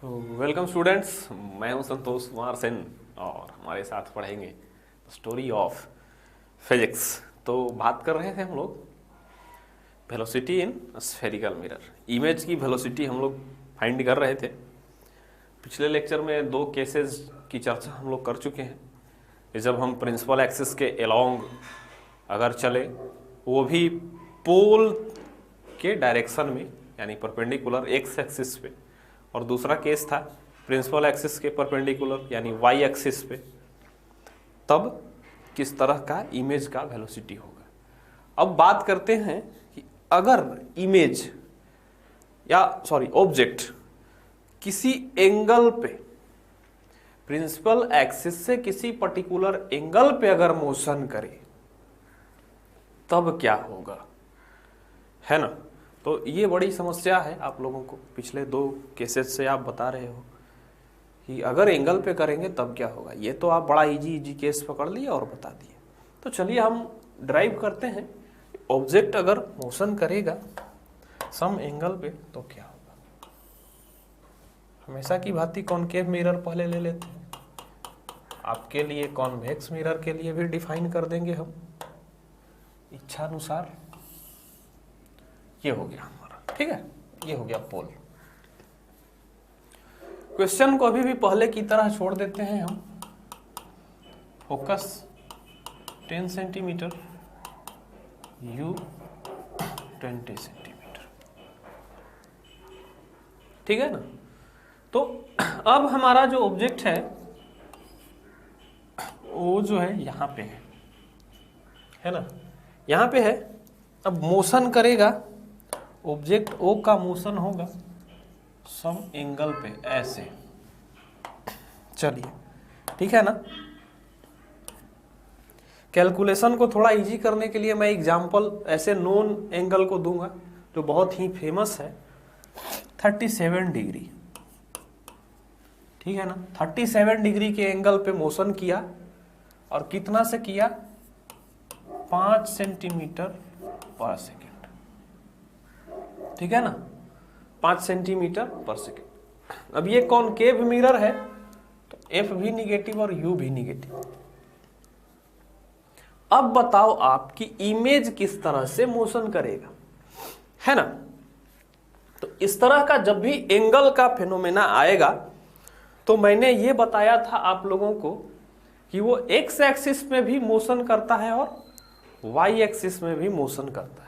Welcome students, मैं हूं संतोष कुमार सेन और हमारे साथ पढ़ेंगे स्टोरी ऑफ फिजिक्स। तो बात कर रहे थे हम लोग velocity in spherical mirror. Image की वेलोसिटी हम लोग फाइंड कर रहे थे। पिछले लेक्चर में दो केसेस की चर्चा हम लोग कर चुके हैं कि जब हम प्रिंसिपल एक्सिस के अलोंग अगर चले, वो भी पोल के डायरेक्शन में, यानी परपेंडिकुलर एक्स एक्सिस पे, और दूसरा केस था प्रिंसिपल एक्सिस के परपेंडिकुलर यानी वाई एक्सिस पे, तब किस तरह का इमेज का वेलोसिटी होगा। अब बात करते हैं कि अगर इमेज ऑब्जेक्ट किसी एंगल पे, प्रिंसिपल एक्सिस से किसी पर्टिकुलर एंगल पे अगर मोशन करे तब क्या होगा, है ना। तो ये बड़ी समस्या है आप लोगों को। पिछले दो केसेस से आप बता रहे हो कि अगर एंगल पे करेंगे तब क्या होगा। ये तो आप बड़ा इजी केस पकड़ लिए और बता दिए। तो चलिए हम ड्राइव करते हैं। ऑब्जेक्ट अगर मोशन करेगा सम एंगल पे तो क्या होगा। हमेशा की भांति कॉनकेव मिरर पहले ले लेते हैं। आपके लिए कॉन्वेक्स मिरर के लिए भी डिफाइन कर देंगे हम इच्छा अनुसार। ये हो गया हमारा, ठीक है, ये हो गया पोल। क्वेश्चन को अभी भी पहले की तरह छोड़ देते हैं हम। फोकस 10 सेंटीमीटर, यू 20 सेंटीमीटर, ठीक है ना। तो अब हमारा जो ऑब्जेक्ट है वो जो है यहां पे है ना, यहां पे है। अब मोशन करेगा ऑब्जेक्ट, ओ का मोशन होगा सम एंगल पे ऐसे। चलिए, ठीक है ना। कैलकुलेशन को थोड़ा इजी करने के लिए मैं एग्जांपल ऐसे नोन एंगल को दूंगा जो बहुत ही फेमस है, 37 डिग्री, ठीक है ना। 37 डिग्री के एंगल पे मोशन किया और कितना से किया, 5 सेंटीमीटर पर सेकेंड, ठीक है ना, 5 सेंटीमीटर पर सेकेंड। अब ये कॉनकेव मिरर है तो एफ भी निगेटिव और यू भी निगेटिव। अब बताओ आपकी इमेज किस तरह से मोशन करेगा, है ना। तो इस तरह का जब भी एंगल का फिनोमेना आएगा तो मैंने ये बताया था आप लोगों को कि वो एक्स एक्सिस में भी मोशन करता है और वाई एक्सिस में भी मोशन करता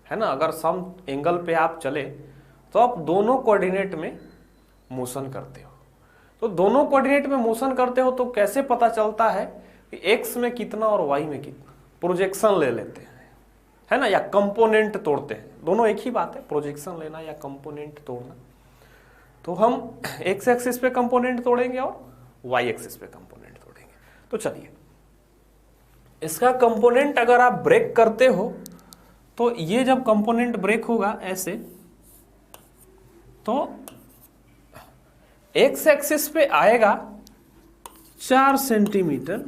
है ना। अगर सम एंगल पे आप चले तो आप दोनों कोऑर्डिनेट में मोशन करते हो। तो दोनों कोऑर्डिनेट में मोशन करते हो तो कैसे पता चलता है कि एक्स में कितना और वाई में कितना। प्रोजेक्शन ले लेते हैं, है ना, या कंपोनेंट तोड़ते हैं। दोनों एक ही बात है, प्रोजेक्शन लेना या कंपोनेंट तोड़ना। तो हम एक्स एक्सिस पे कंपोनेंट तोड़ेंगे और वाई एक्सिस पे कंपोनेंट तोड़ेंगे। तो चलिए, इसका कंपोनेंट अगर आप ब्रेक करते हो तो ये जब कंपोनेंट ब्रेक होगा ऐसे, तो एक्स एक्सिस पे आएगा 4 सेंटीमीटर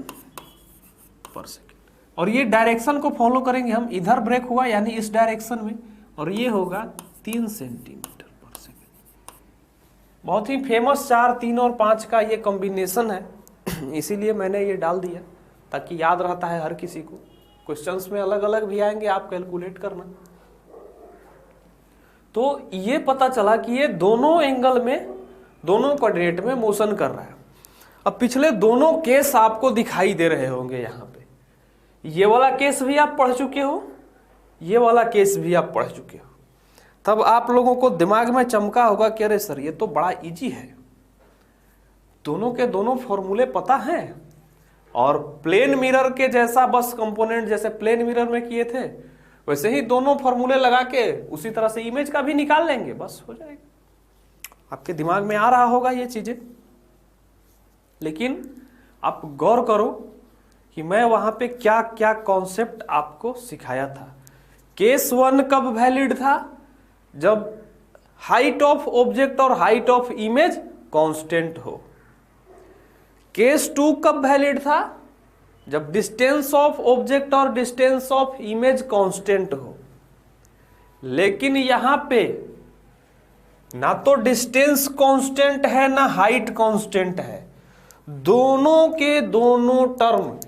पर सेकेंड, और ये डायरेक्शन को फॉलो करेंगे हम। इधर ब्रेक हुआ यानी इस डायरेक्शन में, और ये होगा 3 सेंटीमीटर पर सेकेंड। बहुत ही फेमस 4, 3 और 5 का ये कॉम्बिनेशन है, इसीलिए मैंने ये डाल दिया ताकि याद रहता है हर किसी को। क्वेश्चंस में अलग अलग भी आएंगे, आप कैलकुलेट करना। तो ये पता चला कि ये दोनों एंगल में, दोनों कोऑर्डिनेट में मोशन कर रहा है। अब पिछले दोनों केस आपको दिखाई दे रहे होंगे यहाँ पे। ये वाला केस भी आप पढ़ चुके हो, ये वाला केस भी आप पढ़ चुके हो। तब आप लोगों को दिमाग में चमका होगा कि अरे सर ये तो बड़ा इजी है, दोनों के दोनों फॉर्मूले पता हैं, और प्लेन मिरर के जैसा बस कंपोनेंट जैसे प्लेन मिरर में किए थे वैसे ही दोनों फॉर्मूले लगा के उसी तरह से इमेज का भी निकाल लेंगे, बस हो जाएगा। आपके दिमाग में आ रहा होगा ये चीजें। लेकिन आप गौर करो कि मैं वहां पे क्या क्या कॉन्सेप्ट आपको सिखाया था। केस 1 कब वैलिड था, जब हाइट ऑफ ऑब्जेक्ट और हाइट ऑफ इमेज कांस्टेंट हो। केस 2 कब वैलिड था, जब डिस्टेंस ऑफ ऑब्जेक्ट और डिस्टेंस ऑफ इमेज कांस्टेंट हो। लेकिन यहां पे ना तो डिस्टेंस कांस्टेंट है ना हाइट कांस्टेंट है, दोनों के दोनों टर्म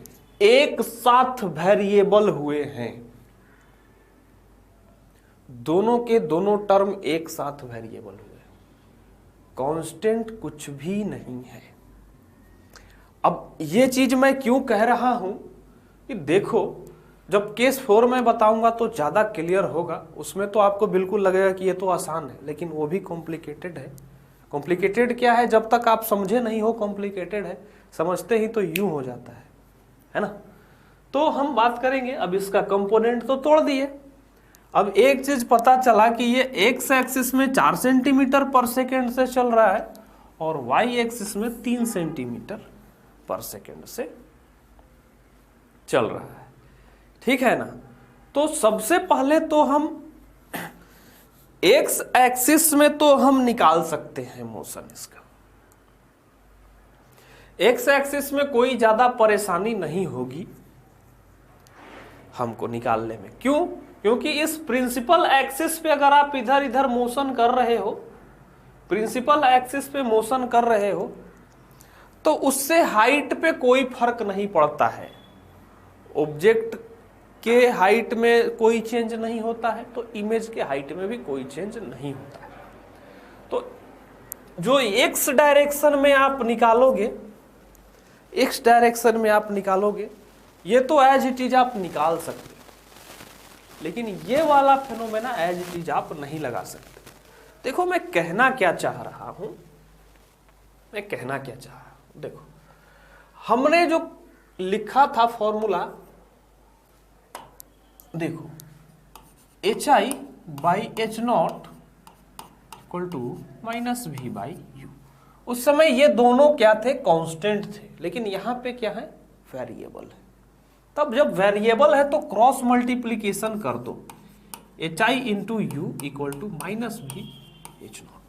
एक साथ वेरिएबल हुए हैं, दोनों के दोनों टर्म एक साथ वेरिएबल हुए, कांस्टेंट कुछ भी नहीं है। अब ये चीज मैं क्यों कह रहा हूं कि देखो, जब केस 4 में बताऊंगा तो ज्यादा क्लियर होगा, उसमें तो आपको बिल्कुल लगेगा कि ये तो आसान है, लेकिन वो भी कॉम्प्लिकेटेड है। कॉम्प्लिकेटेड क्या है, जब तक आप समझे नहीं हो कॉम्प्लिकेटेड है, समझते ही तो यूं हो जाता है ना। तो हम बात करेंगे, अब इसका कंपोनेंट तो तोड़ दिए। अब एक चीज पता चला कि ये एक्स एक्सिस में 4 सेंटीमीटर पर सेकेंड से चल रहा है और वाई एक्सिस में 3 सेंटीमीटर पर सेकेंड से चल रहा है, ठीक है ना। तो सबसे पहले तो हम एक्स एक्सिस में तो हम निकाल सकते हैं मोशन इसका, एक्स एक्सिस में कोई ज्यादा परेशानी नहीं होगी हमको निकालने में। क्यों? क्योंकि इस प्रिंसिपल एक्सिस पे अगर आप इधर इधर मोशन कर रहे हो, प्रिंसिपल एक्सिस पे मोशन कर रहे हो, तो उससे हाइट पे कोई फर्क नहीं पड़ता है, ऑब्जेक्ट के हाइट में कोई चेंज नहीं होता है, तो इमेज के हाइट में भी कोई चेंज नहीं होता है। तो जो एक्स डायरेक्शन में आप निकालोगे, एक्स डायरेक्शन में आप निकालोगे, ये तो एज इट इज आप निकाल सकते, लेकिन ये वाला फेनोमेना एज इट इज आप नहीं लगा सकते। देखो मैं कहना क्या चाह रहा हूं, मैं कहना क्या चाह रहा हूं, देखो हमने जो लिखा था फॉर्मूला, देखो h i by h not equal to minus v by u. उस समय ये दोनों क्या थे, कांस्टेंट थे, लेकिन यहां पे क्या है, वेरिएबल है। तब जब वेरिएबल है तो क्रॉस मल्टीप्लीकेशन कर दो, h i into u equal to minus v h not.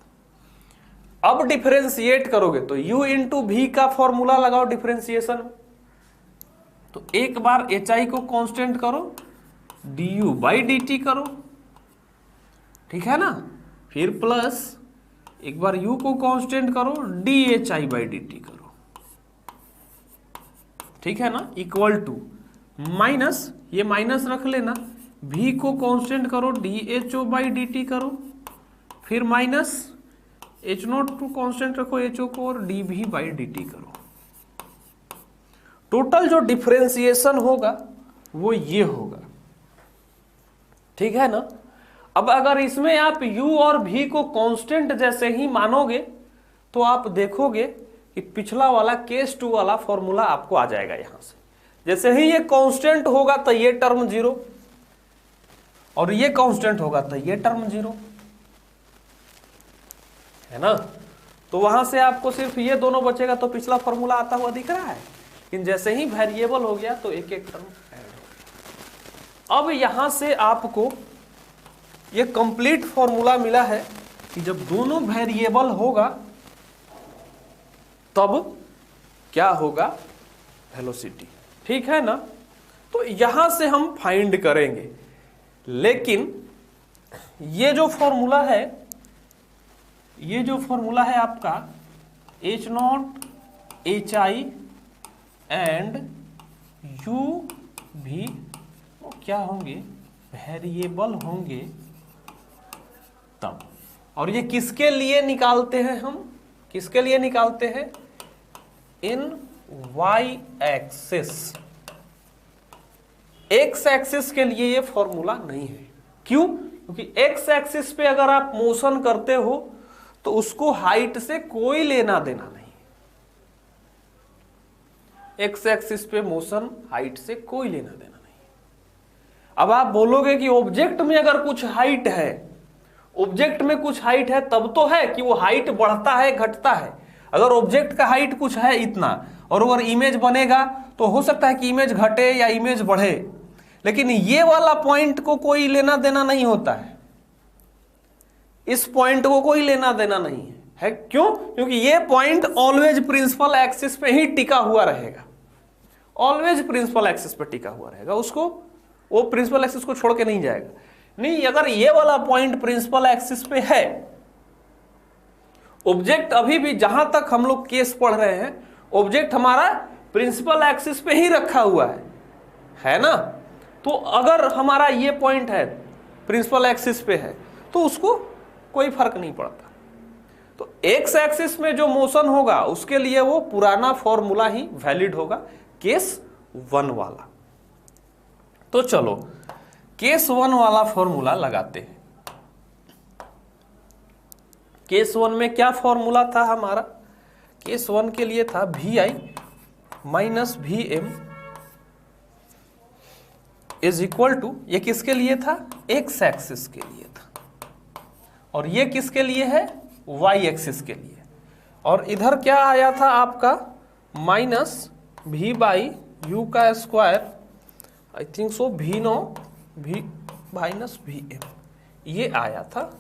अब डिफरेंशिएट करोगे तो u इंटू वी का फॉर्मूला लगाओ डिफरेंशिएशन, तो एक बार एच आई को कांस्टेंट करो, d u by d t करो, ठीक है ना, फिर प्लस एक बार u को कांस्टेंट करो, d h i by d t करो, ठीक है ना, इक्वल टू माइनस, ये माइनस रख लेना, v को कांस्टेंट करो, d h o by d t करो, फिर माइनस एच नॉट को कांस्टेंट रखो, एच ओ को, और d v by d t करो। टोटल जो डिफरेंशिएशन होगा वो ये होगा, ठीक है ना। अब अगर इसमें आप u और v को कांस्टेंट जैसे ही मानोगे तो आप देखोगे कि पिछला वाला केस 2 वाला फॉर्मूला आपको आ जाएगा यहां से। जैसे ही ये कांस्टेंट होगा तो ये टर्म 0, और ये कांस्टेंट होगा तो ये टर्म 0, है ना। तो वहां से आपको सिर्फ ये दोनों बचेगा, तो पिछला फॉर्मूला आता हुआ दिख रहा है, लेकिन जैसे ही वेरिएबल हो गया तो एक एक टर्म ऐड हो गया। अब यहां से आपको ये कंप्लीट फॉर्मूला मिला है कि जब दोनों वेरिएबल होगा तब क्या होगा, वेलोसिटी, ठीक है ना। तो यहां से हम फाइंड करेंगे, लेकिन ये जो फॉर्मूला है, ये जो फॉर्मूला है आपका H not H I and you भी वो क्या होंगे, वेरिएबल होंगे तब। और ये किसके लिए निकालते हैं हम, किसके लिए निकालते हैं, इन वाई एक्सिस, एक्स एक्सिस के लिए ये फॉर्मूला नहीं है। क्यों? क्योंकि एक्स एक्सिस पे अगर आप मोशन करते हो तो उसको हाइट से कोई लेना देना नहीं, एक्स एक्सिस पे मोशन हाइट से कोई लेना देना नहीं। अब आप बोलोगे कि ऑब्जेक्ट में अगर कुछ हाइट है, ऑब्जेक्ट में कुछ हाइट है तब तो है कि वो हाइट बढ़ता है घटता है। अगर ऑब्जेक्ट का हाइट कुछ है इतना और अगर इमेज बनेगा तो हो सकता है कि इमेज घटे या इमेज बढ़े, लेकिन ये वाला पॉइंट को कोई लेना देना नहीं होता है, इस पॉइंट को कोई लेना देना नहीं है। क्यों? क्योंकि ये पॉइंट ऑलवेज प्रिंसिपल एक्सिस पे ही टिका हुआ रहेगा, ऑलवेज प्रिंसिपल एक्सिस पे टिका हुआ रहेगा, उसको वो प्रिंसिपल एक्सिस को छोड़ के नहीं जाएगा। नहीं, अगर ये वाला पॉइंट प्रिंसिपल एक्सिस पे है ऑब्जेक्ट अभी भी जहां तक हम लोग केस पढ़ रहे हैं, ऑब्जेक्ट हमारा प्रिंसिपल एक्सिस पे ही रखा हुआ है ना। तो अगर हमारा ये पॉइंट है प्रिंसिपल एक्सिस पे है तो उसको कोई फर्क नहीं पड़ता। तो एक्स एक्सिस में जो मोशन होगा उसके लिए वो पुराना फॉर्मूला ही वैलिड होगा, केस 1 वाला। तो चलो केस 1 वाला फॉर्मूला लगाते हैं। केस 1 में क्या फॉर्मूला था हमारा? केस 1 के लिए था VI minus VM is equal to, ये किसके लिए था? एक्स एक्सिस के लिए था, और ये किसके लिए है? वाई एक्सिस के लिए। और इधर क्या आया था आपका? माइनस V बाई यू का square, I think so V0 V minus VM, ये आया था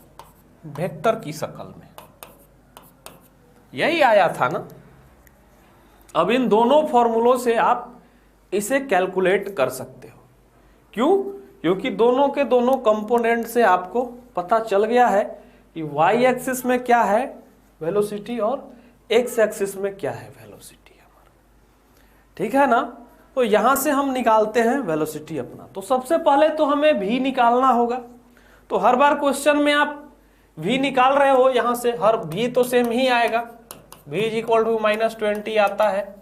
वेक्टर की शक्ल में, यही आया था ना। अब इन दोनों फॉर्मूलों से आप इसे कैलकुलेट कर सकते हो। क्यों? क्योंकि दोनों के दोनों कंपोनेंट से आपको पता चल गया है कि वाई एक्सिस में क्या है वेलोसिटी और एक्स एक्सिस में क्या है वेलोसिटी हमारा, ठीक है ना। तो यहां से हम निकालते हैं वेलोसिटी अपना। तो सबसे पहले तो हमें v निकालना होगा। तो हर बार क्वेश्चन में आप v निकाल रहे हो, यहां से हर v तो सेम ही आएगा, v इज इक्वल टू -20 आता है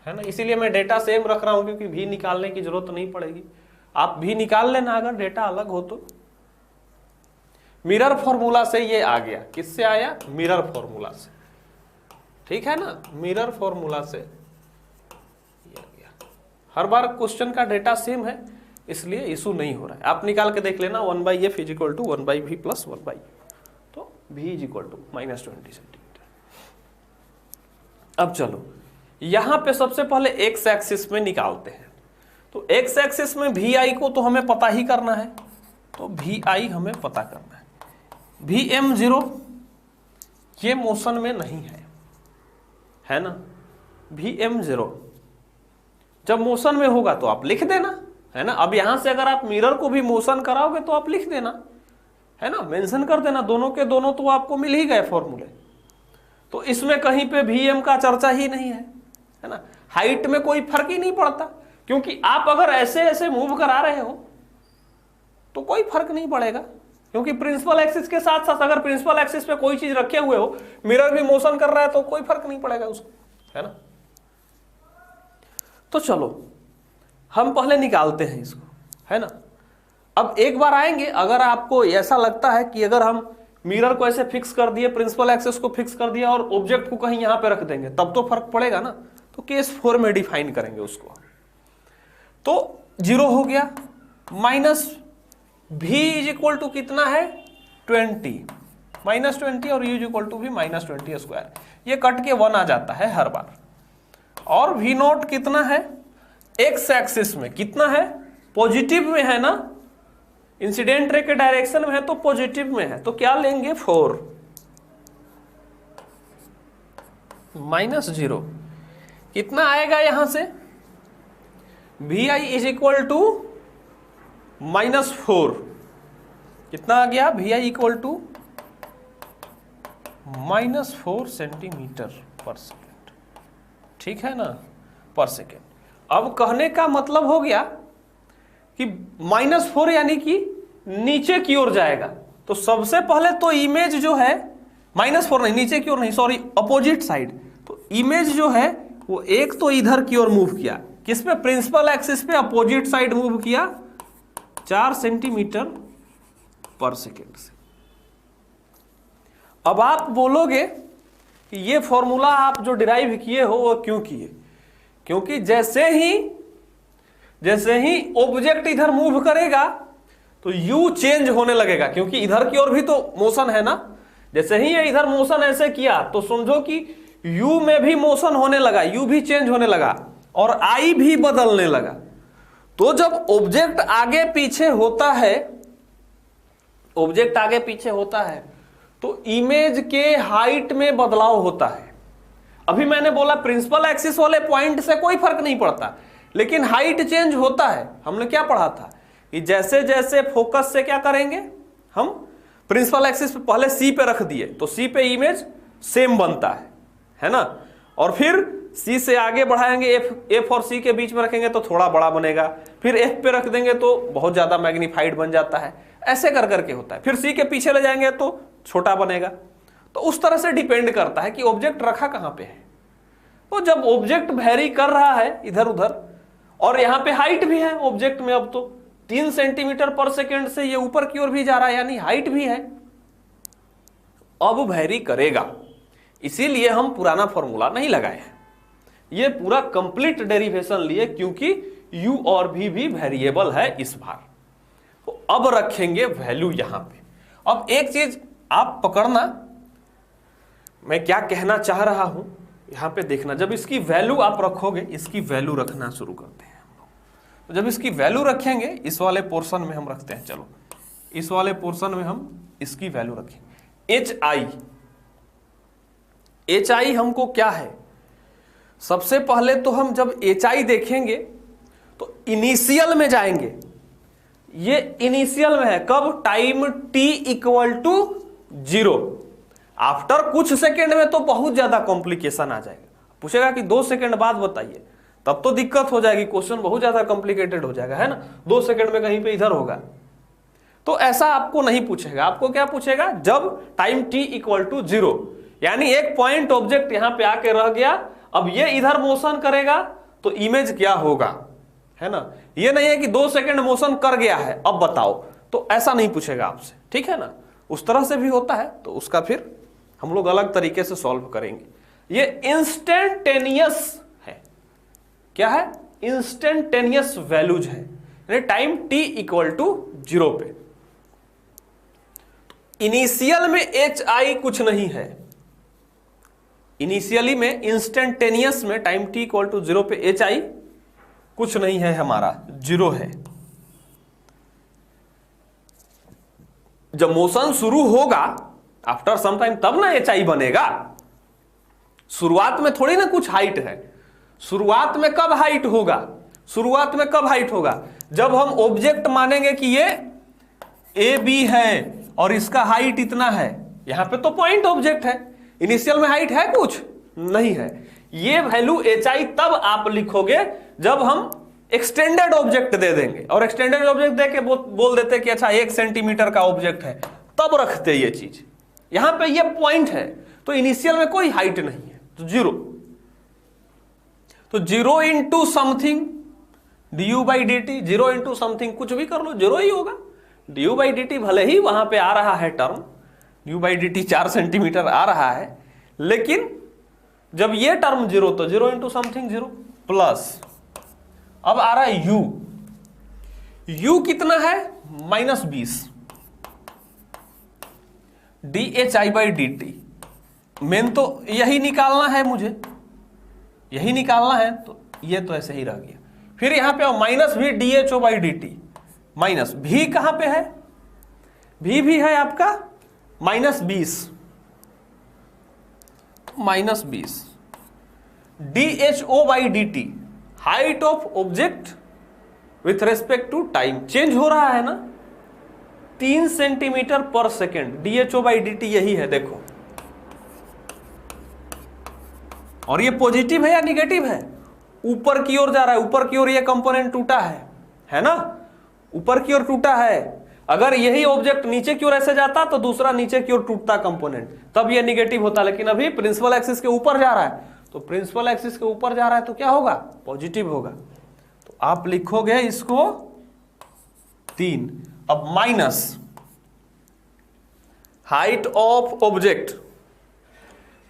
ना। इसीलिए मैं डेटा सेम रख रहा हूं क्योंकि v निकालने की जरूरत नहीं पड़ेगी। आप v निकाल लेना अगर डेटा अलग हो तो। मिरर फॉर्मूला से ये आ गया, किससे आया? मिरर फॉर्मूला से, ठीक है ना। मिरर फॉर्मूला से ये आ गया। हर बार क्वेश्चन का डेटा सेम है इसलिए इशू नहीं हो रहा है। आप निकाल के देख लेना 1/f is equal to 1/v plus 1/u, तो v is equal to -20 centimetre. अब चलो यहां पे सबसे पहले एक्स एक्सिस में निकालते हैं। तो एक्स एक्सिस में vi को तो हमें पता ही करना है, तो vi हमें पता करना है। Vm0 ये मोशन में नहीं है ना। Vm0 जब मोशन में होगा तो आप लिख देना, है ना। अब यहां से अगर आप मिरर को भी मोशन कराओगे तो आप लिख देना, है ना, मेंशन कर देना। दोनों के दोनों तो आपको मिल ही गए फॉर्मूले। तो इसमें कहीं पे Vm का चर्चा ही नहीं है ना। हाइट में कोई फर्क ही नहीं पड़ता, क्योंकि आप अगर ऐसे ऐसे मूव करा रहे हो तो कोई फर्क नहीं पड़ेगा, क्योंकि प्रिंसिपल एक्सिस के साथ साथ अगर प्रिंसिपल एक्सिस पे कोई चीज रखे हुए हो, मिरर भी मोशन कर रहा है तो कोई फर्क नहीं पड़ेगा उसको, है ना। तो चलो हम पहले निकालते हैं इसको, है ना। अब एक बार आएंगे, अगर आपको ऐसा लगता है कि अगर हम मिरर को ऐसे फिक्स कर दिए, प्रिंसिपल एक्सिस को फिक्स कर दिया और ऑब्जेक्ट को कहीं यहां पे रख देंगे तब तो फर्क पड़ेगा ना। तो केस 4 में डिफाइन करेंगे उसको। तो 0 हो गया, minus v is equal to कितना है? 20, -20 और u इज इक्वल टू भी -20 स्क्वायर। ये कट के 1 आ जाता है हर बार। और v0 कितना है? एक्स एक्सिस में कितना है? पॉजिटिव में है ना, इंसिडेंट रे के डायरेक्शन में है तो पॉजिटिव में है। तो क्या लेंगे? 4 -0 कितना आएगा यहां से? vi इज इक्वल टू -4 कितना आ गया? vi equal to -4 centimetre per second, ठीक है ना, पर सेकेंड। अब कहने का मतलब हो गया कि -4 यानी कि नीचे की ओर जाएगा। तो सबसे पहले तो इमेज जो है -4 नहीं, नीचे की ओर नहीं, सॉरी, अपोजिट साइड। तो इमेज जो है वो एक तो इधर की ओर मूव किया, किस पे? प्रिंसिपल एक्सिस पे अपोजिट साइड मूव किया 4 सेंटीमीटर पर सेकेंड से। अब आप बोलोगे कि ये फॉर्मूला आप जो डिराइव किए हो वो क्यों किए? क्योंकि जैसे ही ऑब्जेक्ट इधर मूव करेगा तो u चेंज होने लगेगा, क्योंकि इधर की ओर भी तो मोशन है ना। जैसे ही ये इधर मोशन ऐसे किया तो समझो कि u में भी मोशन होने लगा, u भी चेंज होने लगा और I भी बदलने लगा। तो जब ऑब्जेक्ट आगे पीछे होता है, तो इमेज के हाइट में बदलाव होता है। अभी मैंने बोला प्रिंसिपल एक्सिस वाले पॉइंट से कोई फर्क नहीं पड़ता, लेकिन हाइट चेंज होता है। हमने क्या पढ़ा था कि जैसे जैसे फोकस से क्या करेंगे हम, प्रिंसिपल एक्सिस पे पहले C पे रख दिए तो C पे इमेज सेम बनता है ना। और फिर सी से आगे बढ़ाएंगे, एफ और सी के बीच में रखेंगे तो थोड़ा बड़ा बनेगा, फिर एफ पे रख देंगे तो बहुत ज्यादा मैग्नीफाइड बन जाता है, ऐसे कर करके होता है। फिर सी के पीछे ले जाएंगे तो छोटा बनेगा। तो उस तरह से डिपेंड करता है कि ऑब्जेक्ट रखा कहां पे है। तो जब ऑब्जेक्ट वेरी कर रहा है इधर उधर, और यहां पे हाइट भी है ऑब्जेक्ट में, अब तो 3 सेंटीमीटर पर सेकेंड से ये ऊपर की ओर भी जा रहा है, यानी हाइट भी है, अब वेरी करेगा। इसीलिए हम पुराना फॉर्मूला नहीं लगाए हैं, ये पूरा कंप्लीट डेरिवेशन लिए, क्योंकि u और v भी वेरिएबल है इस बार। तो अब रखेंगे वैल्यू यहां पे। अब एक चीज आप पकड़ना, मैं क्या कहना चाह रहा हूं यहां पे देखना। जब इसकी वैल्यू आप रखोगे, इसकी वैल्यू रखना शुरू करते हैं हम लोग। तो जब इसकी वैल्यू रखेंगे, इस वाले पोर्शन में हम रखते हैं, चलो इस वाले पोर्शन में हम इसकी वैल्यू रखेंगे। एच आई हमको क्या है, सबसे पहले तो हम जब एच आई देखेंगे तो इनिशियल में जाएंगे। ये इनिशियल में है, कब, time t equal to 0। After कुछ सेकेंड में तो बहुत ज्यादा कॉम्प्लिकेशन आ जाएगा, पूछेगा कि 2 सेकेंड बाद बताइए, तब तो दिक्कत हो जाएगी, क्वेश्चन बहुत ज्यादा कॉम्प्लिकेटेड हो जाएगा, है ना। 2 सेकेंड में कहीं पे इधर होगा, तो ऐसा आपको नहीं पूछेगा। आपको क्या पूछेगा, जब टाइम t इक्वल टू 0, यानी एक पॉइंट ऑब्जेक्ट यहां पे आके रह गया, अब ये इधर मोशन करेगा तो इमेज क्या होगा, है ना। ये नहीं है कि 2 सेकेंड मोशन कर गया है अब बताओ, तो ऐसा नहीं पूछेगा आपसे, ठीक है ना। उस तरह से भी होता है, तो उसका फिर हम लोग अलग तरीके से सॉल्व करेंगे। ये इंस्टेंटेनियस है, क्या है, इंस्टेंटेनियस वैल्यूज है, यानी टाइम t इक्वल टू 0 पे। इनिशियल में एच आई कुछ नहीं है, इनिशियली में इंस्टेंटेनियस में टाइम t इक्वल टू 0 पे एच आई कुछ नहीं है, हमारा 0 है। जब मोशन शुरू होगा आफ्टर सम टाइम, तब ना एच आई बनेगा। शुरुआत में थोड़ी ना कुछ हाइट है, शुरुआत में कब हाइट होगा, शुरुआत में कब हाइट होगा, जब हम ऑब्जेक्ट मानेंगे कि ये ए बी है और इसका हाइट इतना है। यहां पे तो पॉइंट ऑब्जेक्ट है, इनिशियल में हाइट है कुछ नहीं है। ये वैल्यू एच आई तब आप लिखोगे जब हम एक्सटेंडेड ऑब्जेक्ट दे देंगे, और एक्सटेंडेड ऑब्जेक्ट दे के बोल देते कि अच्छा 1 सेंटीमीटर का ऑब्जेक्ट है, तब रखते ये चीज। यहां पे ये पॉइंट है, तो इनिशियल में कोई हाइट नहीं है, तो 0। तो 0 into something du by d T, 0 into something कुछ भी कर लो 0 ही होगा। du बाई डी टी भले ही वहां पे आ रहा है term, du by d t 4 centimetre आ रहा है, लेकिन जब ये टर्म 0 तो 0 इंटू समथिंग 0 प्लस, अब आ रहा है u कितना है, -20 dhi by d T. Main तो यही निकालना है मुझे, यही निकालना है, तो ये तो ऐसे ही रह गया। फिर यहां पे -v dho by d T, minus भी कहां पे है, भी है आपका -20, -20 dho by d t, height of object with respect to time change हो रहा है ना, 3 centimetre per second, dho by d t यही है, देखो। और ये पॉजिटिव है या निगेटिव है, ऊपर की ओर जा रहा है, ऊपर की ओर ये कंपोनेंट टूटा है ना, ऊपर की ओर टूटा है। अगर यही ऑब्जेक्ट नीचे की ओर ऐसे जाता तो दूसरा नीचे की ओर टूटता कंपोनेंट, तब ये निगेटिव होता। लेकिन अभी प्रिंसिपल एक्सिस के ऊपर जा रहा है, तो प्रिंसिपल एक्सिस के ऊपर जा रहा है तो क्या होगा, पॉजिटिव होगा। तो आप लिखोगे इसको 3। अब minus height of object,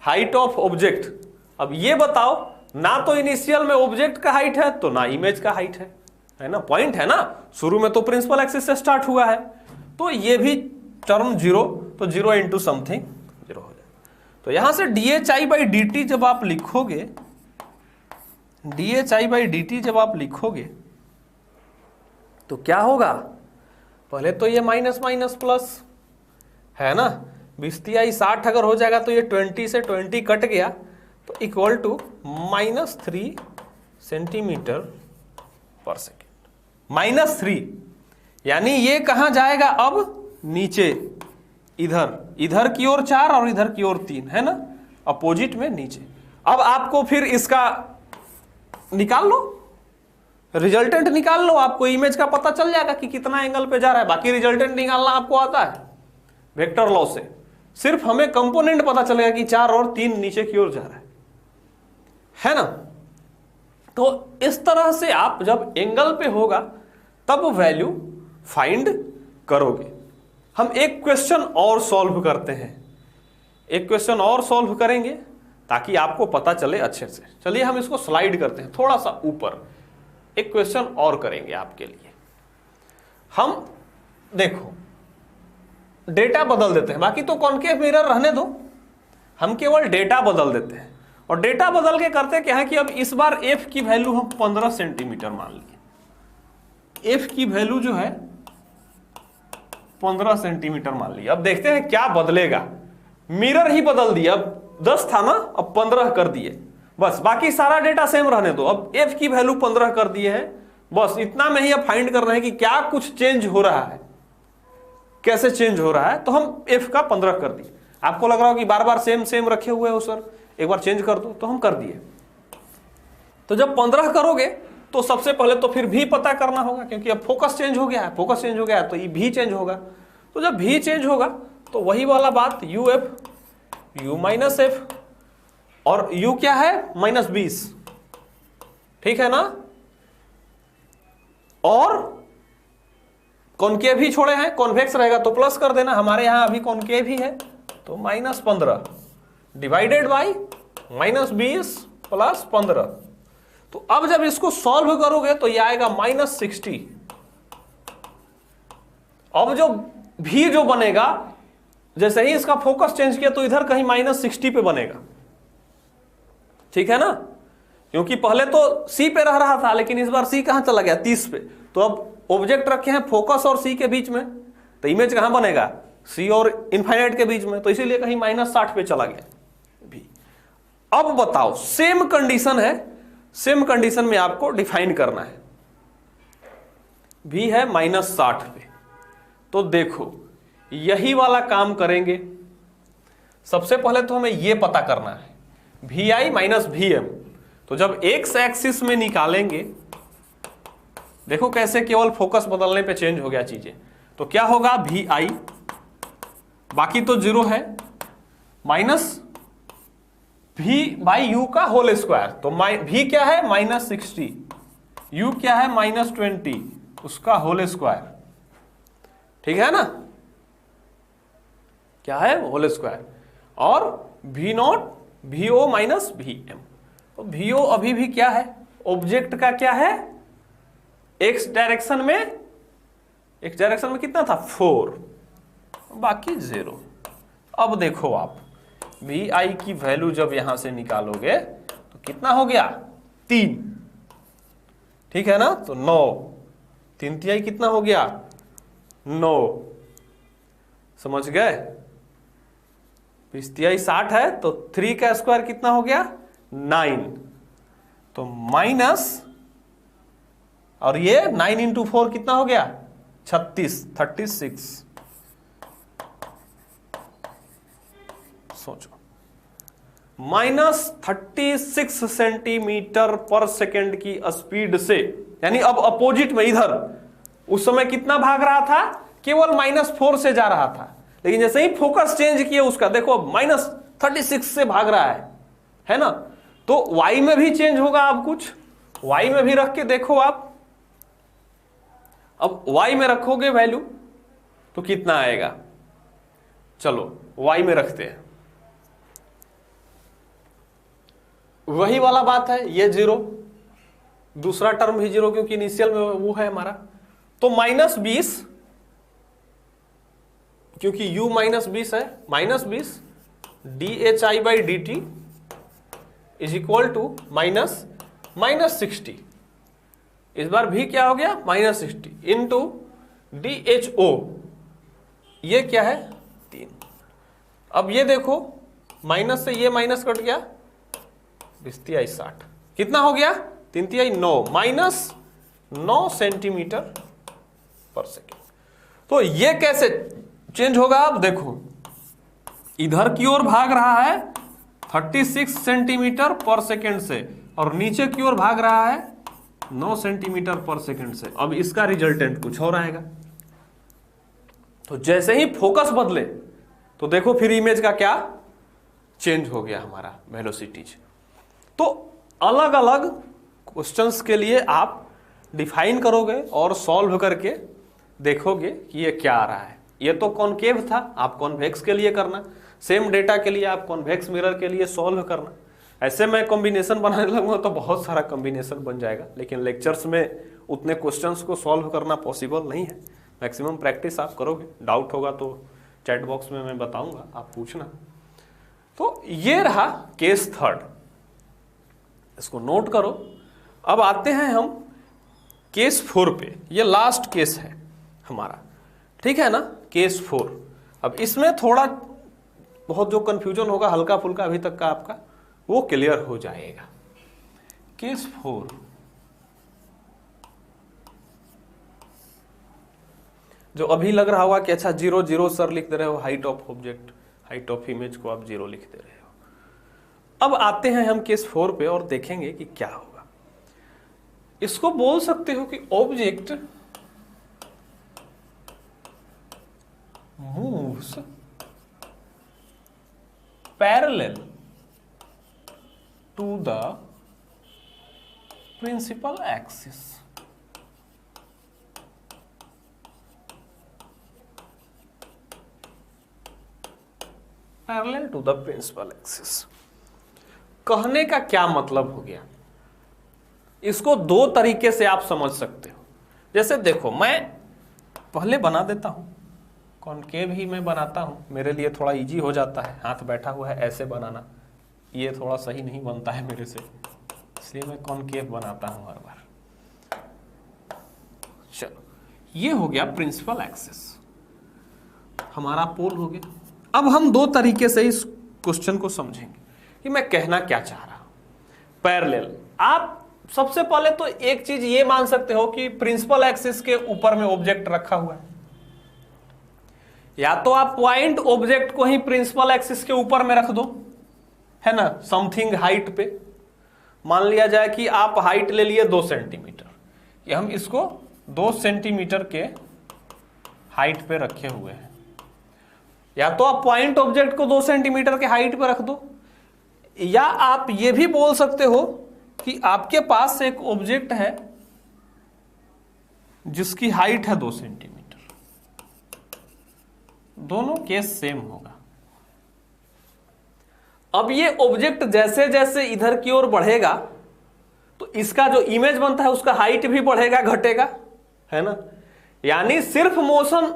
height of object. अब ये बताओ, ना तो इनिशियल में ऑब्जेक्ट का हाइट है तो ना इमेज का हाइट है ना, पॉइंट है ना, शुरू में तो प्रिंसिपल एक्सिस से स्टार्ट हुआ है, तो ये भी टर्म 0, तो 0 इंटू समथिंग 0 हो जाए। तो यहां से dhi बाई डी टी जब आप लिखोगे, dhi बाई डी टी जब आप लिखोगे तो क्या होगा, पहले तो ये माइनस माइनस प्लस है ना, 20×60 अगर हो जाएगा तो ये 20 से 20 कट गया, तो equal to -3 centimetre per second, -3। यानी ये कहां जाएगा अब, नीचे, इधर की ओर 4 और इधर की ओर 3 है ना, अपोजिट में नीचे। अब आपको फिर इसका निकाल लो, रिजल्टेंट निकाल लो, आपको इमेज का पता चल जाएगा कि कितना एंगल पे जा रहा है। बाकी रिजल्टेंट निकालना आपको आता है वेक्टर लॉ से, सिर्फ हमें कंपोनेंट पता चलेगा कि 4 और 3 नीचे की ओर जा रहा है ना। तो इस तरह से आप जब एंगल पे होगा तब वैल्यू फाइंड करोगे। हम एक क्वेश्चन और सॉल्व करते हैं, एक क्वेश्चन और सॉल्व करेंगे ताकि आपको पता चले अच्छे से। चलिए हम इसको स्लाइड करते हैं थोड़ा सा ऊपर, एक क्वेश्चन और करेंगे आपके लिए। हम देखो डेटा बदल देते हैं, बाकी तो कॉनकेव मिरर रहने दो, हम केवल डेटा बदल देते हैं। और डेटा बदल के करते क्या है कि अब इस बार f की वैल्यू हम 15 सेंटीमीटर मान लिए, f की वैल्यू जो है 15 सेंटीमीटर मान ली। अब देखते हैं क्या बदलेगा। मिरर ही बदल दिया, अब 10 था ना, अब 15 कर दिए, बस बाकी सारा डेटा सेम रहने दो। अब f की वैल्यू 15 कर दिए हैं, बस इतना में ही अब फाइंड करना है कि क्या कुछ चेंज हो रहा है, कैसे चेंज हो रहा है। तो हम f का 15 कर दिए। आपको लग रहा हो कि बार बार सेम सेम रखे हुए हो सर, एक बार चेंज कर दो, तो हम कर दिए। तो जब 15 करोगे तो सबसे पहले तो फिर भी पता करना होगा, क्योंकि अब फोकस चेंज हो गया है, फोकस चेंज हो गया है तो ये भी चेंज होगा। तो जब भी चेंज होगा तो वही वाला बात uf u माइनस एफ, और u क्या है -20, ठीक है ना। और कॉनकेव ही छोड़े हैं, कॉन्वेक्स रहेगा तो प्लस कर देना, हमारे यहां अभी कॉनकेव ही है तो -15 डिवाइडेड बाई -20 प्लस 15। तो अब जब इसको सॉल्व करोगे तो ये आएगा -60। अब जो भी जो बनेगा, जैसे ही इसका फोकस चेंज किया तो इधर कहीं -60 पे बनेगा, ठीक है ना। क्योंकि पहले तो C पे रह रहा था, लेकिन इस बार C कहां चला गया, 30 पे। तो अब ऑब्जेक्ट रखे हैं फोकस और C के बीच में, तो इमेज कहां बनेगा, C और इनफाइनाइट के बीच में, तो इसीलिए कहीं -60 पे चला गया भी। अब बताओ, सेम कंडीशन है, सेम कंडीशन में आपको डिफाइन करना है। भी है -60 पे, तो देखो यही वाला काम करेंगे। सबसे पहले तो हमें यह पता करना है vi माइनस vm। तो जब एक्स एक्सिस में निकालेंगे, देखो कैसे केवल फोकस बदलने पे चेंज हो गया चीजें। तो क्या होगा vi, बाकी तो 0 है, माइनस v बाई यू का होल स्क्वायर। तो v क्या है -60, u क्या है -20, उसका होल स्क्वायर, ठीक है ना, क्या है होल स्क्वायर। और vo माइनस vm। तो vo अभी भी क्या है, ऑब्जेक्ट का क्या है, एक्स डायरेक्शन में, एक्स डायरेक्शन में कितना था 4, बाकी 0। अब देखो आप vi की वैल्यू जब यहां से निकालोगे तो कितना हो गया 3, ठीक है ना। तो 9, 3 तिहाई कितना हो गया 9, समझ गए। 20 तिहाई 60 है, तो 3 का स्क्वायर कितना हो गया 9, तो माइनस, और ये 9 इंटू 4 कितना हो गया 36। सोचो, -36 सेंटीमीटर पर सेकेंड की स्पीड से, यानी अब अपोजिट में इधर, उस समय कितना भाग रहा था, केवल -4 से जा रहा था, लेकिन जैसे ही फोकस चेंज किया उसका, देखो -36 से भाग रहा है ना। तो y में भी चेंज होगा। अब कुछ y में भी रख के देखो आप, अब y में रखोगे वैल्यू तो कितना आएगा, चलो y में रखते हैं। वही वाला बात है, ये 0, दूसरा टर्म भी 0 क्योंकि इनिशियल में वो है हमारा। तो -20, क्योंकि u -20 है, -20 dhi/dt इज इक्वल टू -60। इस बार भी क्या हो गया -60 इंटू dho, ये क्या है 3। अब ये देखो, माइनस से ये माइनस कट गया, 20 तिहाई 60, कितना हो गया 3 तिहाई 9, -9 सेंटीमीटर पर सेकेंड। तो ये कैसे चेंज होगा, अब देखो इधर की ओर भाग रहा है 36 सेंटीमीटर पर सेकेंड से, और नीचे की ओर भाग रहा है 9 सेंटीमीटर पर सेकेंड से। अब इसका रिजल्टेंट कुछ और आएगा। तो जैसे ही फोकस बदले तो देखो फिर इमेज का क्या चेंज हो गया, हमारा वेलोसिटीज। तो अलग अलग क्वेश्चंस के लिए आप डिफाइन करोगे और सॉल्व करके देखोगे कि ये क्या आ रहा है। ये तो कॉनकेव था, आप कॉन्वेक्स के लिए करना, सेम डेटा के लिए आप कॉन्वेक्स मिरर के लिए सॉल्व करना। ऐसे मैं कॉम्बिनेशन बनाने लगूंगा तो बहुत सारा कॉम्बिनेशन बन जाएगा, लेकिन लेक्चर्स में उतने क्वेश्चंस को सॉल्व करना पॉसिबल नहीं है। मैक्सिमम प्रैक्टिस आप करोगे, डाउट होगा तो चैट बॉक्स में मैं बताऊंगा, आप पूछना। तो ये रहा केस थर्ड, इसको नोट करो। अब आते हैं हम केस 4 पे, ये लास्ट केस है हमारा, ठीक है ना, केस 4। अब इसमें थोड़ा बहुत जो कंफ्यूजन होगा हल्का फुल्का अभी तक का आपका, वो क्लियर हो जाएगा। केस 4, जो अभी लग रहा होगा कि अच्छा 0 0 सर लिख दे रहे हो, height of object, height of image को आप 0 लिख दे रहे हो। अब आते हैं हम केस 4 पे और देखेंगे कि क्या होगा। इसको बोल सकते हो कि object moves parallel to the principal axis. Parallel to the principal axis कहने का क्या मतलब हो गया, इसको दो तरीके से आप समझ सकते हो। जैसे देखो, मैं पहले बना देता हूं, कॉनकेव ही मैं बनाता हूं, मेरे लिए थोड़ा इजी हो जाता है। हाथ बैठा हुआ है, ऐसे बनाना ये थोड़ा सही नहीं बनता है मेरे से, इसलिए मैं कॉनकेव बनाता हूं हर बार। चलो, ये हो गया प्रिंसिपल एक्सिस, हमारा पोल हो गया। अब हम दो तरीके से इस क्वेश्चन को समझेंगे कि मैं कहना क्या चाह रहा हूं। पैरेलल, आप सबसे पहले तो एक चीज ये मान सकते हो कि प्रिंसिपल एक्सिस के ऊपर में ऑब्जेक्ट रखा हुआ है, या तो आप पॉइंट ऑब्जेक्ट को ही प्रिंसिपल एक्सिस के ऊपर में रख दो, है ना, समथिंग हाइट पे। मान लिया जाए कि आप हाइट ले लिए 2 सेंटीमीटर, कि हम इसको 2 सेंटीमीटर के हाइट पे रखे हुए हैं। या तो आप पॉइंट ऑब्जेक्ट को 2 सेंटीमीटर के हाइट पे रख दो, या आप ये भी बोल सकते हो कि आपके पास एक ऑब्जेक्ट है जिसकी हाइट है 2 सेंटीमीटर। दोनों केस सेम होगा। अब ये ऑब्जेक्ट जैसे जैसे इधर की ओर बढ़ेगा तो इसका जो इमेज बनता है उसका हाइट भी बढ़ेगा घटेगा, है ना। यानी सिर्फ मोशन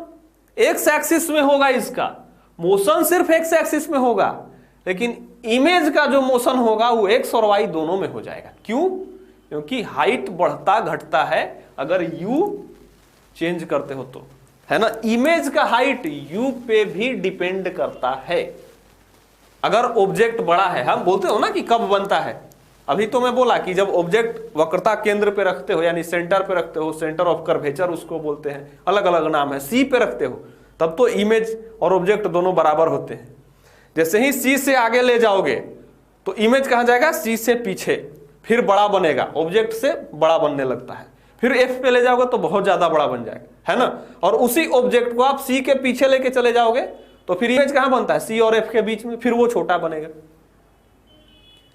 एक्स एक्सिस में होगा, इसका मोशन सिर्फ एक्स एक्सिस में होगा, लेकिन इमेज का जो मोशन होगा वो एक्स और वाई दोनों में हो जाएगा। क्यों? क्योंकि हाइट बढ़ता घटता है अगर यू चेंज करते हो तो, है ना। इमेज का हाइट यू पे भी डिपेंड करता है। अगर ऑब्जेक्ट बड़ा है, हम बोलते हो ना कि कब बनता है, अभी तो मैं बोला कि जब ऑब्जेक्ट वक्रता केंद्र पे रखते हो, यानी सेंटर पे रखते हो, सेंटर ऑफ कर्वेचर उसको बोलते हैं, अलग अलग नाम है, सी पे रखते हो, तब तो इमेज और ऑब्जेक्ट दोनों बराबर होते हैं। जैसे ही सी से आगे ले जाओगे तो इमेज कहां जाएगा, सी से पीछे, फिर बड़ा बनेगा, ऑब्जेक्ट से बड़ा बनने लगता है, फिर एफ पे ले जाओगे तो बहुत ज्यादा बड़ा बन जाएगा, है ना। और उसी ऑब्जेक्ट को आप सी के पीछे लेके चले जाओगे तो फिर इमेज कहां बनता है, सी और एफ के बीच में, फिर वो छोटा बनेगा।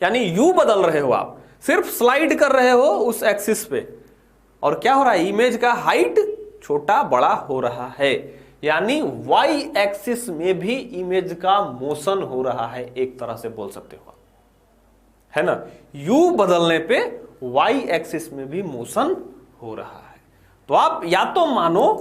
यानी यू बदल रहे हो आप, सिर्फ स्लाइड कर रहे हो उस एक्सिस पे, और क्या हो रहा है, इमेज का हाइट छोटा बड़ा हो रहा है। यानी वाई एक्सिस में भी इमेज का मोशन हो रहा है, एक तरह से बोल सकते हो, है ना। यू बदलने पे वाई एक्सिस में भी मोशन हो रहा है। तो आप या तो मानो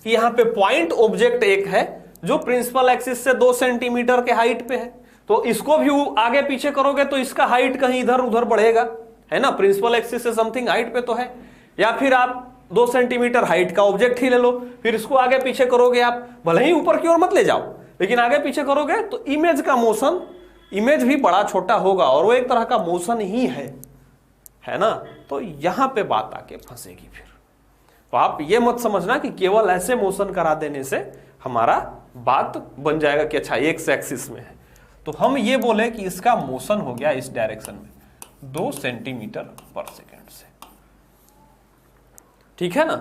कि यहां पे पॉइंट ऑब्जेक्ट एक है जो प्रिंसिपल एक्सिस से 2 सेंटीमीटर के हाइट पे है, तो इसको भी आगे पीछे करोगे तो इसका हाइट कहीं इधर उधर बढ़ेगा, है ना, प्रिंसिपल एक्सिस से समथिंग हाइट पे तो है। या फिर आप 2 सेंटीमीटर हाइट का ऑब्जेक्ट ही ले लो, फिर इसको आगे पीछे करोगे आप, भले ही ऊपर की ओर मत ले जाओ, लेकिन आगे पीछे करोगे तो इमेज का मोशन, इमेज भी बड़ा छोटा होगा, और वो एक तरह का मोशन ही है ना। तो यहां पे बात आके फंसेगी फिर। तो आप ये मत समझना कि केवल ऐसे मोशन करा देने से हमारा बात बन जाएगा कि अच्छा एक्स एक्सिस में है। तो हम ये बोले कि इसका मोशन हो गया इस डायरेक्शन में 2 सेंटीमीटर पर सेकेंड से। ठीक है ना।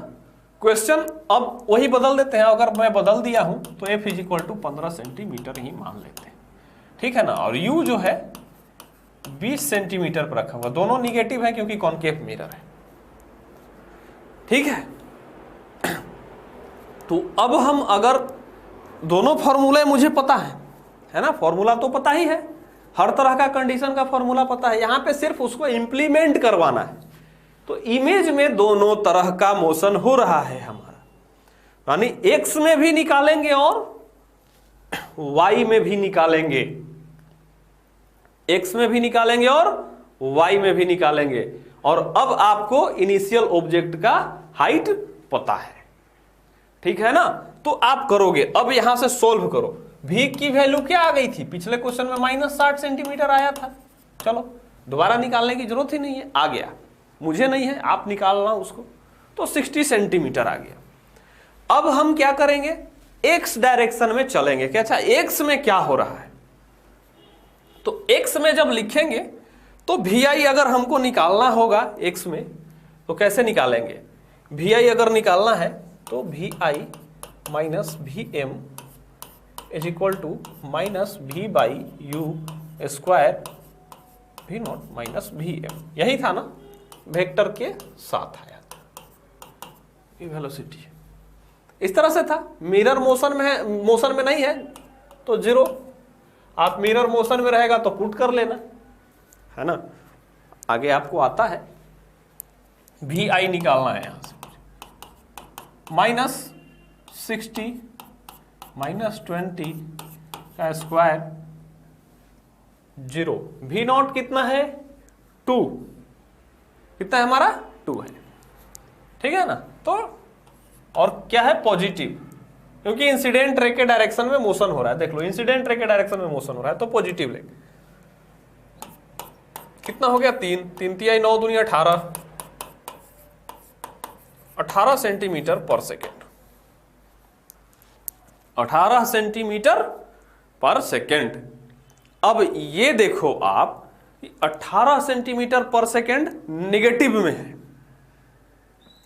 क्वेश्चन अब वही बदल देते हैं, अगर मैं बदल दिया हूं तो F = 15 सेंटीमीटर ही मान लेते हैं। ठीक है ना। और U जो है 20 सेंटीमीटर पर रखा हुआ, दोनों निगेटिव है क्योंकि कॉनकेव मिरर है। ठीक है। तो अब हम अगर दोनों फॉर्मूले मुझे पता है ना, फॉर्मूला तो पता ही है, हर तरह का कंडीशन का फॉर्मूला पता है, यहां पे सिर्फ उसको इंप्लीमेंट करवाना है। तो इमेज में दोनों तरह का मोशन हो रहा है हमारा, यानी एक्स में भी निकालेंगे और वाई में भी निकालेंगे, एक्स में भी निकालेंगे और वाई में भी निकालेंगे। और अब आपको इनिशियल ऑब्जेक्ट का हाइट पता है। ठीक है ना। तो आप करोगे, अब यहां से सोल्व करो। v की वैल्यू क्या आ गई थी, पिछले क्वेश्चन में -60 सेंटीमीटर आया था। चलो दोबारा निकालने की जरूरत ही नहीं है, आ गया, मुझे नहीं है, आप निकालना उसको। तो 60 सेंटीमीटर आ गया। अब हम क्या करेंगे, एक्स डायरेक्शन में चलेंगे। क्या अच्छा एक्स में क्या हो रहा है, तो एक्स में जब लिखेंगे तो vi अगर हमको निकालना होगा एक्स में तो कैसे निकालेंगे, vi अगर निकालना है तो vi minus vm is equal to minus v/u square v0 minus vm, यही था ना, वेक्टर के साथ आया था, ये वेलोसिटी है। इस तरह से था। मिरर मोशन में है, मोशन में नहीं है तो 0, आप मिरर मोशन में रहेगा तो पुट कर लेना, है ना। आगे आपको आता है, vi निकालना है यहां से, -60 -20 का स्क्वायर 0, v0 कितना है 2, कितना है हमारा 2 है। ठीक है ना। तो और क्या है पॉजिटिव, क्योंकि इंसिडेंट रे के डायरेक्शन में मोशन हो रहा है। देख लो इंसिडेंट रे के डायरेक्शन में मोशन हो रहा है तो पॉजिटिव लेंगे। कितना हो गया 3 3 तिहाई 9 दूनी 18 centimetre per second, 18 centimetre per second. अब ये देखो आप 18 सेंटीमीटर पर सेकेंड निगेटिव में है,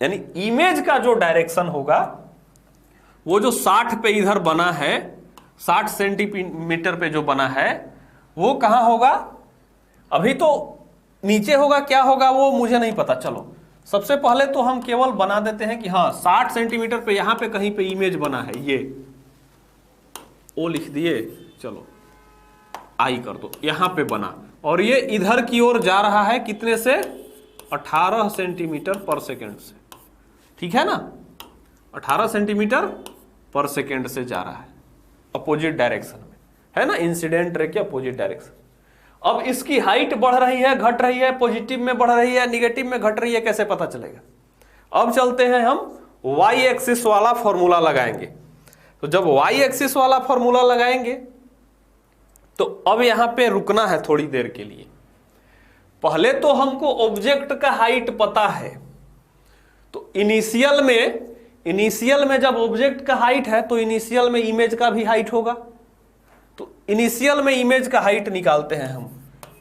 यानी इमेज का जो डायरेक्शन होगा वो जो 60 पे इधर बना है, 60 सेंटीमीटर पे जो बना है वो कहां होगा, अभी तो नीचे होगा, क्या होगा वो मुझे नहीं पता। चलो सबसे पहले तो हम केवल बना देते हैं कि हाँ 60 सेंटीमीटर पे यहां पे कहीं पे इमेज बना है, ये ओ लिख दिए, चलो आई कर दो, यहां पे बना, और ये इधर की ओर जा रहा है कितने से, 18 सेंटीमीटर पर सेकेंड से। ठीक है ना, 18 सेंटीमीटर पर सेकेंड से जा रहा है अपोजिट डायरेक्शन में, है ना, इंसिडेंट रे के अपोजिट डायरेक्शन। अब इसकी हाइट बढ़ रही है, घट रही है, पॉजिटिव में बढ़ रही है, निगेटिव में घट रही है, कैसे पता चलेगा। अब चलते हैं हम y एक्सिस वाला फॉर्मूला लगाएंगे। तो जब y एक्सिस वाला फॉर्मूला लगाएंगे तो अब यहां पे रुकना है थोड़ी देर के लिए। पहले तो हमको ऑब्जेक्ट का हाइट पता है, तो इनिशियल में जब ऑब्जेक्ट का हाइट है तो इनिशियल में इमेज का भी हाइट होगा। तो इनिशियल में इमेज का हाइट निकालते हैं हम,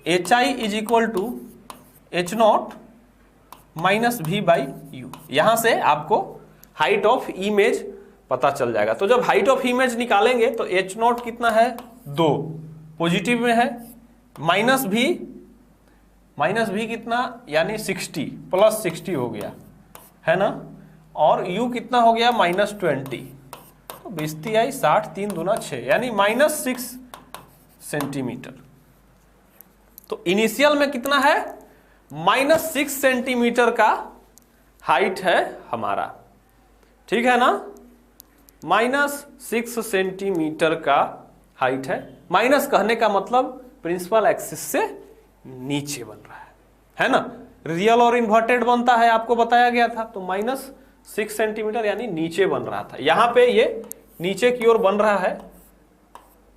hi is equal to h0 minus v/u। यहां से आपको हाइट ऑफ इमेज पता चल जाएगा। तो जब हाइट ऑफ इमेज निकालेंगे तो h0 कितना है 2, पॉजिटिव में है, माइनस v कितना यानी 60 प्लस 60 हो गया, है ना, और u कितना हो गया -20, तो 20 तिहाई 60 3 दूना 6 यानी -6 सेंटीमीटर। तो इनिशियल में कितना है -6 सेंटीमीटर का हाइट है हमारा। ठीक है ना, -6 सेंटीमीटर का हाइट है। माइनस कहने का मतलब प्रिंसिपल एक्सिस से नीचे बन रहा है ना, रियल और इन्वर्टेड बनता है, आपको बताया गया था। तो -6 सेंटीमीटर यानी नीचे बन रहा था, यहां पे ये नीचे की ओर बन रहा है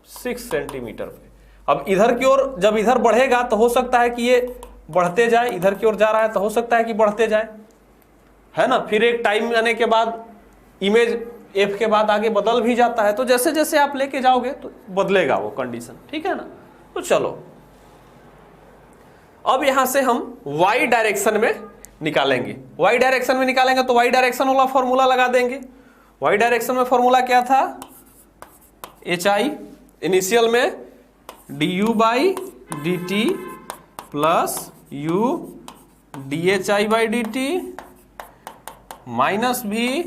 6 सेंटीमीटर पे। अब इधर की ओर जब इधर बढ़ेगा तो हो सकता है कि ये बढ़ते जाए, इधर की ओर जा रहा है तो हो सकता है कि बढ़ते जाए, है ना। फिर एक टाइम आने के बाद इमेज f के बाद आगे बदल भी जाता है, तो जैसे जैसे आप लेके जाओगे तो बदलेगा वो कंडीशन। ठीक है ना, तो चलो अब यहां से हम y डायरेक्शन में निकालेंगे। y डायरेक्शन में निकालेंगे तो y डायरेक्शन वाला फॉर्मूला लगा देंगे। y डायरेक्शन में फॉर्मूला क्या था, HI इनिशियल में du by d T plus u dhi by d T minus भी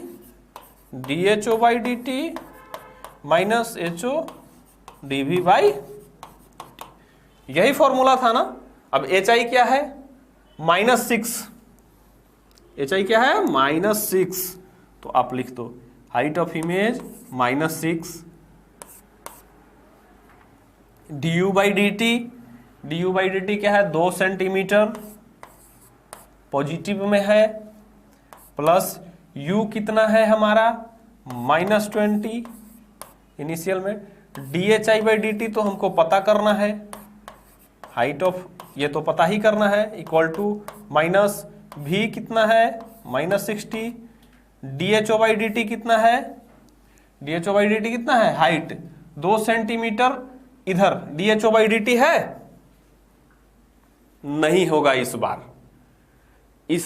dho by d T minus ho dv by, यही फॉर्मूला था ना। अब HI क्या है, -6, HI क्या है -6, तो आप लिख दो height of image -6 du by d T क्या है 2 सेंटीमीटर पॉजिटिव में है, प्लस u कितना है हमारा -20 इनिशियल में, dhi बाई डी टी तो हमको पता करना है, हाइट ऑफ ये तो पता ही करना है, इक्वल टू माइनस v कितना है -60, dho बाई डी टी कितना है, dho बाई डी टी कितना है हाइट 2 सेंटीमीटर, इधर dho बाई डी टी है, नहीं होगा इस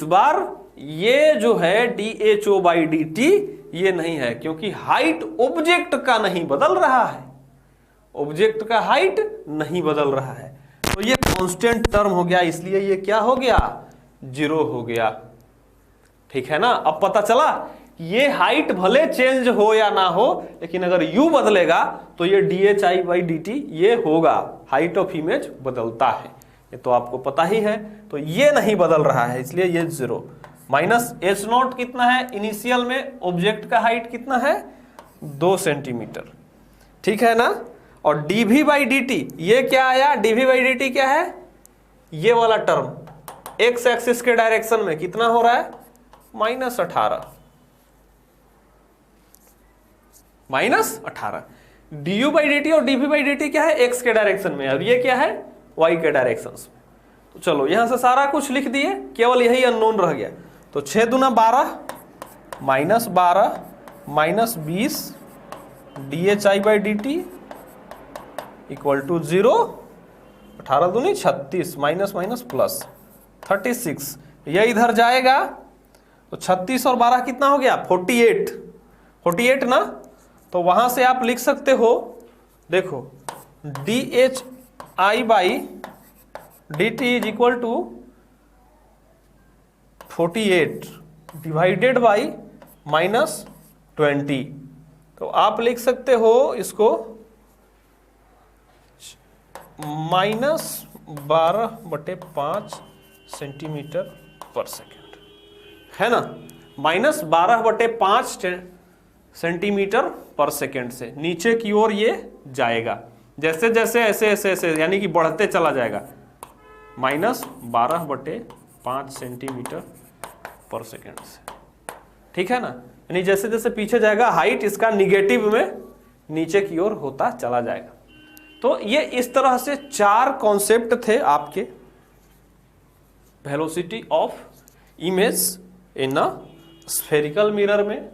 बार ये जो है dho बाई डी टी ये नहीं है, क्योंकि हाइट ऑब्जेक्ट का नहीं बदल रहा है, ऑब्जेक्ट का हाइट नहीं बदल रहा है, तो ये कांस्टेंट टर्म हो गया, इसलिए ये क्या हो गया 0 हो गया। ठीक है ना। अब पता चला ये हाइट भले चेंज हो या ना हो, लेकिन अगर u बदलेगा तो ये dhi बाई डी टी ये होगा, हाइट ऑफ इमेज बदलता है, ये तो आपको पता ही है, तो ये नहीं बदल रहा है इसलिए ये 0। माइनस h0 कितना है इनिशियल में, ऑब्जेक्ट का हाइट कितना है 2 सेंटीमीटर, ठीक है ना। और dv बाई डी टी ये क्या आया, dv बाई डी टी क्या है, ये वाला टर्म x एक्सिस के डायरेक्शन में कितना हो रहा है -18 du बाई डी टी और dv बाई डी टी क्या है x के डायरेक्शन में, और ये क्या है y के डायरेक्शन में। तो चलो यहां से सारा कुछ लिख दिए, केवल यही अननोन रह गया, तो 6 दूना 12 -12 -20 dhi by d t equal to 0, 18 दूनी 36 माइनस माइनस प्लस 36, ये इधर जाएगा तो 36 और 12 कितना हो गया 48 ना। तो वहां से आप लिख सकते हो, देखो dhi by d t is equal to 48 divided by -20, तो आप लिख सकते हो इसको -12/5 सेंटीमीटर पर सेकेंड, है ना, -12/5 सेंटीमीटर पर सेकेंड से नीचे की ओर ये जाएगा, जैसे जैसे ऐसे यानी कि बढ़ते चला जाएगा, -12/5 सेंटीमीटर पर सेकेंड से, ठीक है ना। यानी जैसे जैसे पीछे जाएगा हाइट इसका निगेटिव में नीचे की ओर होता चला जाएगा। तो ये इस तरह से 4 कॉन्सेप्ट थे आपके velocity of image in a spherical mirror में,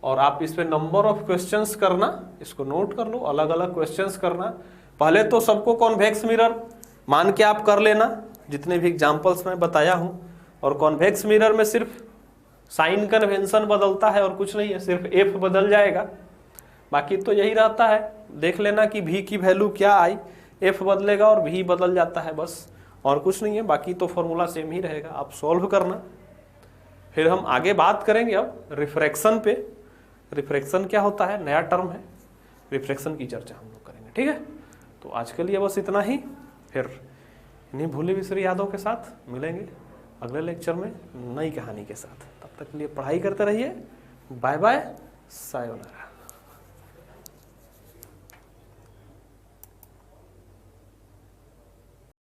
और आप इस पे नंबर ऑफ क्वेश्चंस करना, इसको नोट कर लो, अलग अलग क्वेश्चंस करना। पहले तो सबको कॉन्वेक्स मिरर मान के आप कर लेना, जितने भी एग्जांपल्स मैं बताया हूं, और कॉन्वेक्स मिरर में सिर्फ साइन कन्वेंशन बदलता है और कुछ नहीं है, सिर्फ एफ बदल जाएगा, बाकी तो यही रहता है। देख लेना कि v की वैल्यू क्या आई, f बदलेगा और v बदल जाता है, बस और कुछ नहीं है, बाकी तो फॉर्मूला सेम ही रहेगा, आप सॉल्व करना। फिर हम आगे बात करेंगे अब रिफ्रैक्शन पे, रिफ्रैक्शन क्या होता है, नया टर्म है, रिफ्रैक्शन की चर्चा हम लोग करेंगे, ठीक है। तो आज के लिए बस इतना ही, फिर इन्हीं भूले बिसरी यादों के साथ मिलेंगे अगले लेक्चर में नई कहानी के साथ। तब तक के लिए पढ़ाई करते रहिए, बाय बाय, सायोनारा।